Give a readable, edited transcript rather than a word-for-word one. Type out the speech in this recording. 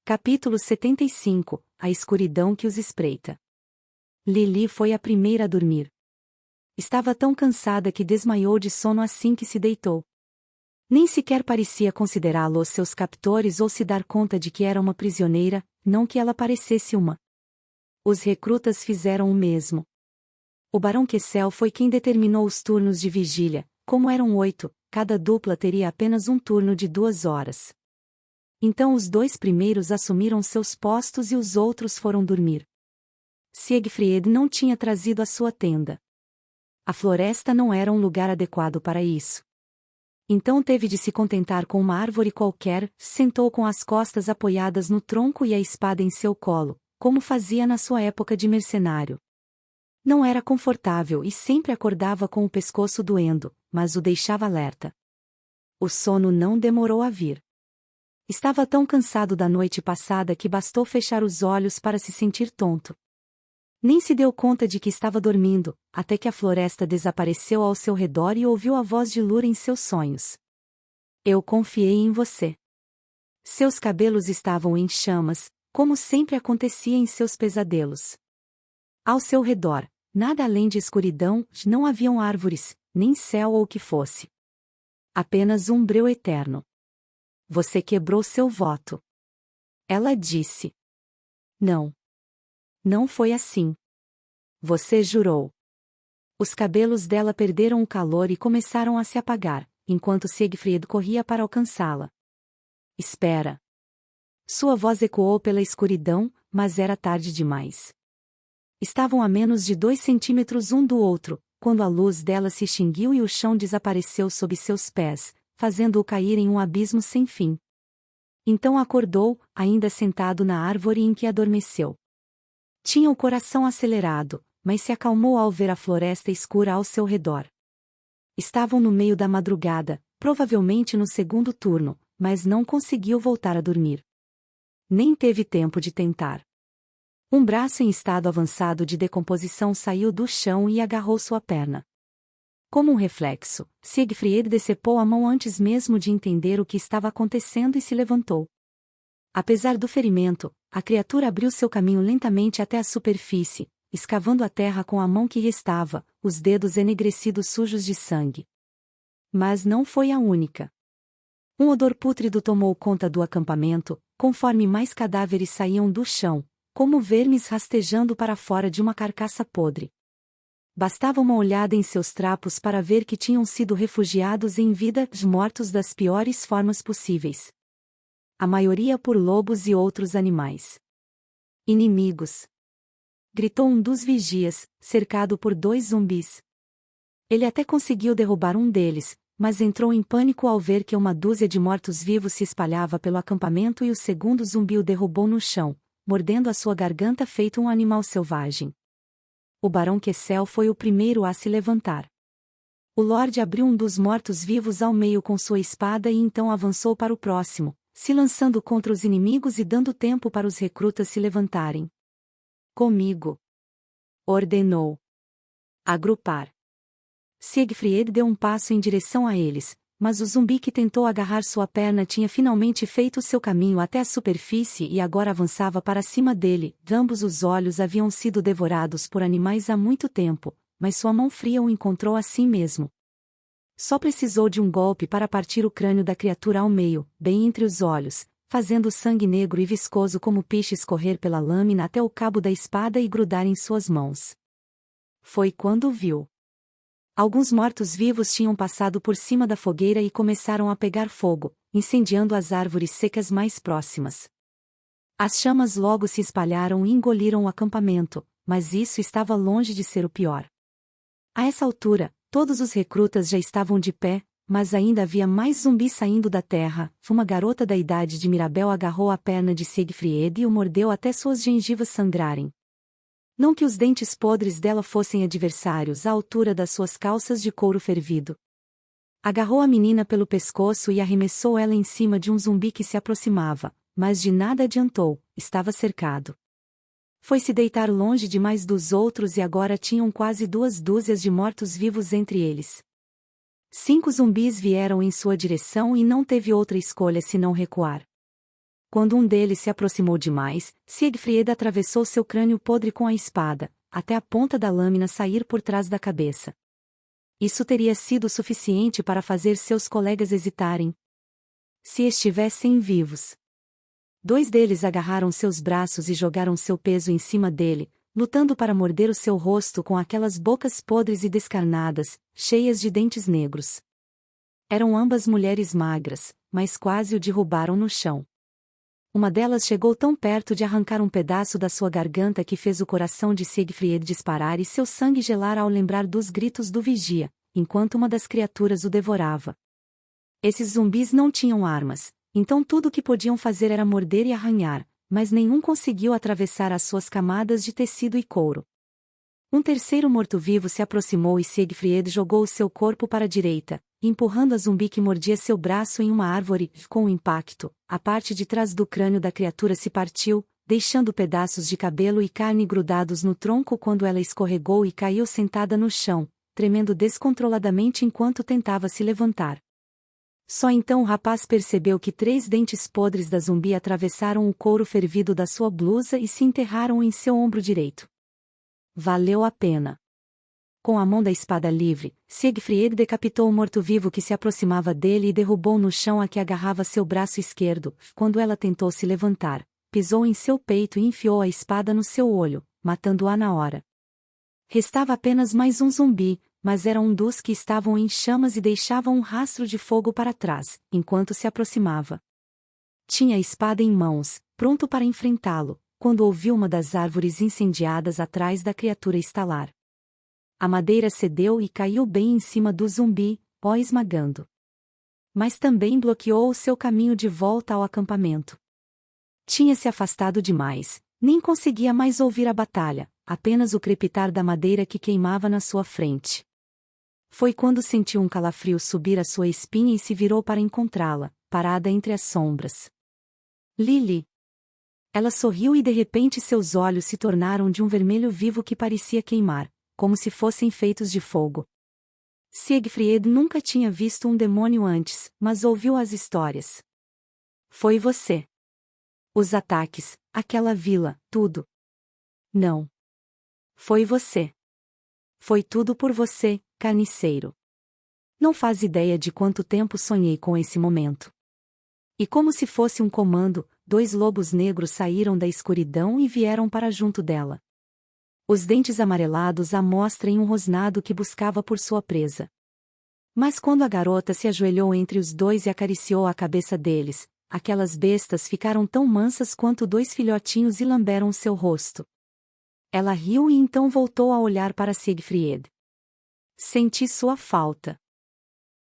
Capítulo 75 – A escuridão que os espreita. Lili foi a primeira a dormir. Estava tão cansada que desmaiou de sono assim que se deitou. Nem sequer parecia considerá-los seus captores ou se dar conta de que era uma prisioneira, não que ela parecesse uma. Os recrutas fizeram o mesmo. O Barão Kessel foi quem determinou os turnos de vigília. Como eram 8, cada dupla teria apenas um turno de 2 horas. Então os 2 primeiros assumiram seus postos e os outros foram dormir. Siegfried não tinha trazido a sua tenda. A floresta não era um lugar adequado para isso. Então teve de se contentar com uma árvore qualquer, sentou com as costas apoiadas no tronco e a espada em seu colo, como fazia na sua época de mercenário. Não era confortável e sempre acordava com o pescoço doendo, mas o deixava alerta. O sono não demorou a vir. Estava tão cansado da noite passada que bastou fechar os olhos para se sentir tonto. Nem se deu conta de que estava dormindo, até que a floresta desapareceu ao seu redor e ouviu a voz de Lura em seus sonhos. Eu confiei em você. Seus cabelos estavam em chamas, como sempre acontecia em seus pesadelos. Ao seu redor, nada além de escuridão, não haviam árvores, nem céu ou o que fosse. Apenas um breu eterno. Você quebrou seu voto. Ela disse. Não. Não foi assim. Você jurou. Os cabelos dela perderam o calor e começaram a se apagar, enquanto Siegfried corria para alcançá-la. Espera. Sua voz ecoou pela escuridão, mas era tarde demais. Estavam a menos de 2 centímetros um do outro, quando a luz dela se extinguiu e o chão desapareceu sob seus pés, fazendo-o cair em um abismo sem fim. Então acordou, ainda sentado na árvore em que adormeceu. Tinha o coração acelerado, mas se acalmou ao ver a floresta escura ao seu redor. Estavam no meio da madrugada, provavelmente no segundo turno, mas não conseguiu voltar a dormir. Nem teve tempo de tentar. Um braço em estado avançado de decomposição saiu do chão e agarrou sua perna. Como um reflexo, Siegfried decepou a mão antes mesmo de entender o que estava acontecendo e se levantou. Apesar do ferimento, a criatura abriu seu caminho lentamente até a superfície, escavando a terra com a mão que restava, os dedos enegrecidos sujos de sangue. Mas não foi a única. Um odor pútrido tomou conta do acampamento, conforme mais cadáveres saíam do chão, como vermes rastejando para fora de uma carcaça podre. Bastava uma olhada em seus trapos para ver que tinham sido refugiados em vida, mortos das piores formas possíveis. A maioria por lobos e outros animais. Inimigos! Gritou um dos vigias, cercado por 2 zumbis. Ele até conseguiu derrubar um deles, mas entrou em pânico ao ver que uma dúzia de mortos-vivos se espalhava pelo acampamento e o segundo zumbi o derrubou no chão, mordendo a sua garganta feito um animal selvagem. O Barão Kessel foi o primeiro a se levantar. O Lorde abriu um dos mortos-vivos ao meio com sua espada e então avançou para o próximo, se lançando contra os inimigos e dando tempo para os recrutas se levantarem. Comigo! Ordenou. Agrupar. Siegfried deu um passo em direção a eles, mas o zumbi que tentou agarrar sua perna tinha finalmente feito seu caminho até a superfície e agora avançava para cima dele. Ambos os olhos haviam sido devorados por animais há muito tempo, mas sua mão fria o encontrou assim mesmo. Só precisou de um golpe para partir o crânio da criatura ao meio, bem entre os olhos, fazendo o sangue negro e viscoso como piche escorrer pela lâmina até o cabo da espada e grudar em suas mãos. Foi quando viu. Alguns mortos-vivos tinham passado por cima da fogueira e começaram a pegar fogo, incendiando as árvores secas mais próximas. As chamas logo se espalharam e engoliram o acampamento, mas isso estava longe de ser o pior. A essa altura, todos os recrutas já estavam de pé, mas ainda havia mais zumbis saindo da terra. Uma garota da idade de Mirabel agarrou a perna de Siegfried e o mordeu até suas gengivas sangrarem. Não que os dentes podres dela fossem adversários à altura das suas calças de couro fervido. Agarrou a menina pelo pescoço e arremessou ela em cima de um zumbi que se aproximava, mas de nada adiantou, estava cercado. Foi se deitar longe demais dos outros e agora tinham quase 2 dúzias de mortos-vivos entre eles. 5 zumbis vieram em sua direção e não teve outra escolha senão recuar. Quando um deles se aproximou demais, Siegfried atravessou seu crânio podre com a espada, até a ponta da lâmina sair por trás da cabeça. Isso teria sido suficiente para fazer seus colegas hesitarem. Se estivessem vivos. 2 deles agarraram seus braços e jogaram seu peso em cima dele, lutando para morder o seu rosto com aquelas bocas podres e descarnadas, cheias de dentes negros. Eram ambas mulheres magras, mas quase o derrubaram no chão. Uma delas chegou tão perto de arrancar um pedaço da sua garganta que fez o coração de Siegfried disparar e seu sangue gelar ao lembrar dos gritos do vigia, enquanto uma das criaturas o devorava. Esses zumbis não tinham armas, então tudo o que podiam fazer era morder e arranhar, mas nenhum conseguiu atravessar as suas camadas de tecido e couro. Um terceiro morto-vivo se aproximou e Siegfried jogou o seu corpo para a direita, empurrando a zumbi que mordia seu braço em uma árvore. Com o impacto, a parte de trás do crânio da criatura se partiu, deixando pedaços de cabelo e carne grudados no tronco quando ela escorregou e caiu sentada no chão, tremendo descontroladamente enquanto tentava se levantar. Só então o rapaz percebeu que 3 dentes podres da zumbi atravessaram o couro fervido da sua blusa e se enterraram em seu ombro direito. Valeu a pena. Com a mão da espada livre, Siegfried decapitou o morto-vivo que se aproximava dele e derrubou no chão a que agarrava seu braço esquerdo. Quando ela tentou se levantar, pisou em seu peito e enfiou a espada no seu olho, matando-a na hora. Restava apenas mais um zumbi, mas era um dos que estavam em chamas e deixavam um rastro de fogo para trás, enquanto se aproximava. Tinha a espada em mãos, pronto para enfrentá-lo, quando ouviu uma das árvores incendiadas atrás da criatura estalar. A madeira cedeu e caiu bem em cima do zumbi, o esmagando. Mas também bloqueou o seu caminho de volta ao acampamento. Tinha se afastado demais, nem conseguia mais ouvir a batalha, apenas o crepitar da madeira que queimava na sua frente. Foi quando sentiu um calafrio subir a sua espinha e se virou para encontrá-la, parada entre as sombras. Lili. Ela sorriu e de repente seus olhos se tornaram de um vermelho vivo que parecia queimar, como se fossem feitos de fogo. Siegfried nunca tinha visto um demônio antes, mas ouviu as histórias. Foi você. Os ataques, aquela vila, tudo. Não. Foi você. Foi tudo por você, carniceiro. Não faz ideia de quanto tempo sonhei com esse momento. E como se fosse um comando, 2 lobos negros saíram da escuridão e vieram para junto dela. Os dentes amarelados à mostra em um rosnado que buscava por sua presa. Mas quando a garota se ajoelhou entre os 2 e acariciou a cabeça deles, aquelas bestas ficaram tão mansas quanto 2 filhotinhos e lamberam seu rosto. Ela riu e então voltou a olhar para Siegfried. Senti sua falta.